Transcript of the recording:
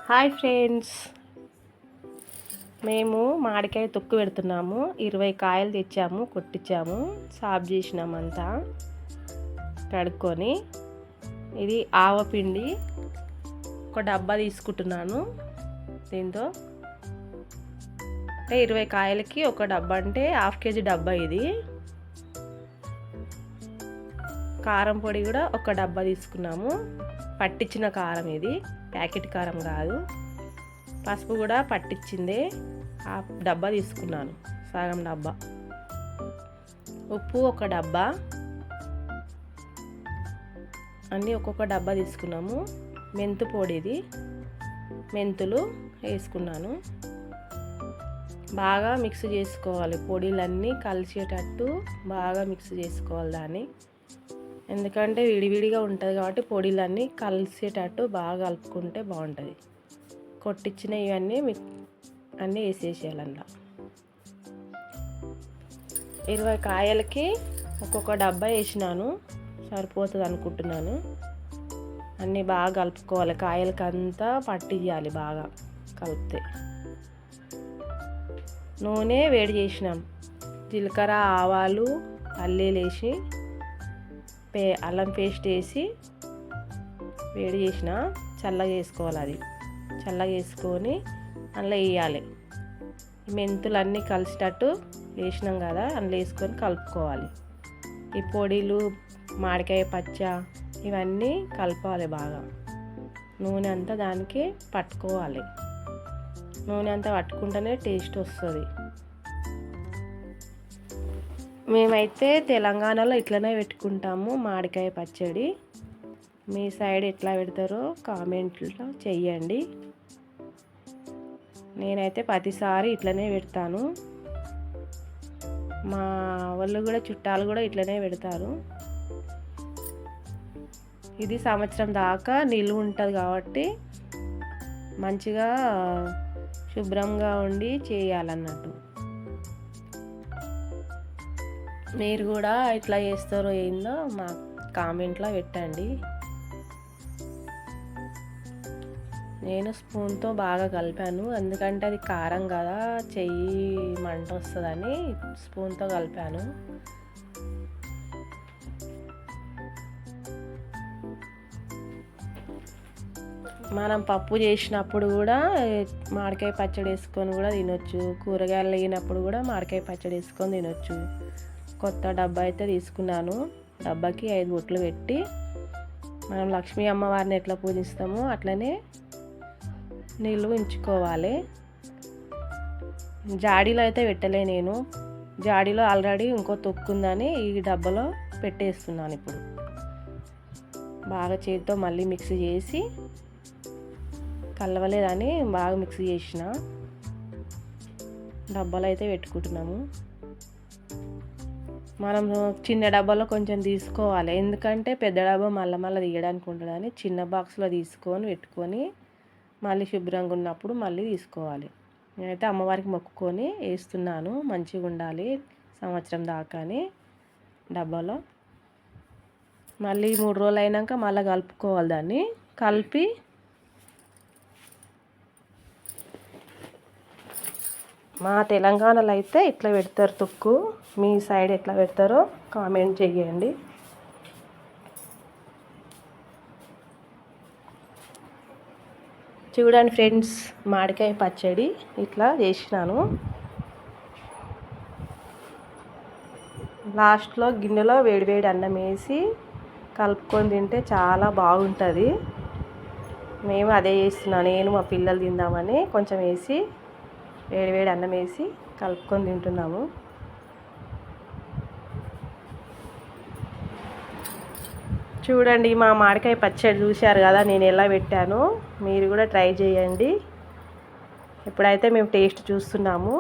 Hi friends, మేము మామిడికాయ తొక్కు పెడుతున్నాము. 20 కాయలు తెచ్చాము, కొట్టించాము, సాఫ్ చేసినామంతా కడుక్కొని. ఇది ఆవపిండి ఒక డబ్బా తీసుకుంటున్నాను. దీంతో అంటే 20 కాయలకి ఒక డబ్బా అంటే ½ కేజీ డబ్బా. ఇది కారం పొడి కూడా ఒక డబ్బా తీసుకున్నాము. పట్టించిన కారం, ఇది ప్యాకెట్ కారం కాదు. పసుపు కూడా పట్టించిందే, ఆ డబ్బా తీసుకున్నాను, సగం డబ్బా. ఉప్పు ఒక డబ్బా, అన్నీ ఒక్కొక్క డబ్బా తీసుకున్నాము. మెంతు పొడి, ఇది మెంతులు వేసుకున్నాను. బాగా మిక్స్ చేసుకోవాలి, పొడిలన్నీ కలిసేటట్టు బాగా మిక్స్ చేసుకోవాలి దాన్ని. ఎందుకంటే విడివిడిగా ఉంటుంది కాబట్టి పొడిలన్నీ కలిసేటట్టు బాగా కలుపుకుంటే బాగుంటుంది. కొట్టించిన ఇవన్నీ అన్నీ వేసేసేయాలి అందులో. 20 కాయలకి ఒక్కొక్క డబ్బా వేసినాను, సరిపోతుంది అనుకుంటున్నాను. అన్నీ బాగా కలుపుకోవాలి, కాయలకి అంతా పట్టియాలి బాగా కలిపితే. నూనె వేడి చేసినాం, జీలకర్ర, ఆవాలు, పల్లీలు వేసి అల్లం పేస్ట్ వేసి వేడి చేసిన చల్లగా చేసుకోవాలి. అది చల్లగా చేసుకొని అందులో వేయాలి. మెంతులు అన్నీ కలిసేటట్టు వేసినాం కదా, అందులో వేసుకొని కలుపుకోవాలి. ఈ పొడిలు, మామిడికాయ పచ్చ, ఇవన్నీ కలపాలి బాగా. నూనె అంతా దానికి పట్టుకోవాలి. నూనె అంతా పట్టుకుంటేనే టేస్ట్ వస్తుంది. మేమైతే తెలంగాణలో ఇట్లనే పెట్టుకుంటాము మామిడికాయ పచ్చడి. మీ సైడ్ ఎట్లా పెడతారో కామెంట్లో చెయ్యండి. నేనైతే ప్రతిసారి ఇట్లనే పెడతాను. మా వాళ్ళు కూడా, చుట్టాలు కూడా ఇట్లనే పెడతారు. ఇది సంవత్సరం దాకా నిలువ ఉంటుంది కాబట్టి మంచిగా శుభ్రంగా ఉండి చేయాలన్నట్టు. మీరు కూడా ఇట్లా చేస్తారో ఏందో మా కామెంట్లో పెట్టండి. నేను స్పూన్తో బాగా కలిపాను, ఎందుకంటే అది కారం కదా, చెయ్యి మంట వస్తుందని స్పూన్తో కలిపాను. మనం పప్పు చేసినప్పుడు కూడా మామిడికాయ పచ్చడి వేసుకొని కూడా తినొచ్చు. కూరగాయలు వేగినప్పుడు కూడా మామిడికాయ పచ్చడి వేసుకొని తినొచ్చు. కొత్త డబ్బా అయితే తీసుకున్నాను. డబ్బాకి 5 బొట్లు పెట్టి, మనం లక్ష్మీ అమ్మవారిని ఎట్లా పూజిస్తామో అట్లనే నీళ్ళు ఉంచుకోవాలి. జాడీలో అయితే పెట్టలే నేను, జాడీలో ఆల్రెడీ ఇంకో తొక్కుందని ఈ డబ్బాలో పెట్టేస్తున్నాను. ఇప్పుడు బాగా చేతితో మళ్ళీ మిక్స్ చేసి, కలవలేదని బాగా మిక్స్ చేసిన డబ్బాలో అయితే పెట్టుకుంటున్నాము. మనం చిన్న డబ్బాలో కొంచెం తీసుకోవాలి, ఎందుకంటే పెద్ద డబ్బా మళ్ళీ తీయడానికి ఉంటుందని చిన్న బాక్స్లో తీసుకొని పెట్టుకొని మళ్ళీ శుభ్రంగా ఉన్నప్పుడు మళ్ళీ తీసుకోవాలి. నేనైతే అమ్మవారికి మొక్కుకొని వేస్తున్నాను, మంచిగా ఉండాలి సంవత్సరం దాకా అని డబ్బాలో. మళ్ళీ 3 రోజులు అయినాక మళ్ళీ కలుపుకోవాలి. దాన్ని కలిపి మా తెలంగాణలో అయితే ఇట్లా పెడతారు తొక్కు. మీ సైడ్ ఎట్లా పెడతారో కామెంట్ చేయండి. చూడండి ఫ్రెండ్స్, మామిడికాయ పచ్చడి ఇట్లా చేసినాను. లాస్ట్లో గిన్నెలో వేడివేడి అన్నం వేసి కలుపుకొని తింటే చాలా బాగుంటుంది. మేము అదే చేస్తున్నాను, నేను మా పిల్లలు తిందామని కొంచెం వేసి వేడివేడి అన్నం వేసి కలుపుకొని తింటున్నాము. చూడండి, మా మామిడికాయ పచ్చడి చూశారు కదా నేను ఎలా పెట్టానో. మీరు కూడా ట్రై చేయండి. ఇప్పుడైతే మేము టేస్ట్ చూస్తున్నాము.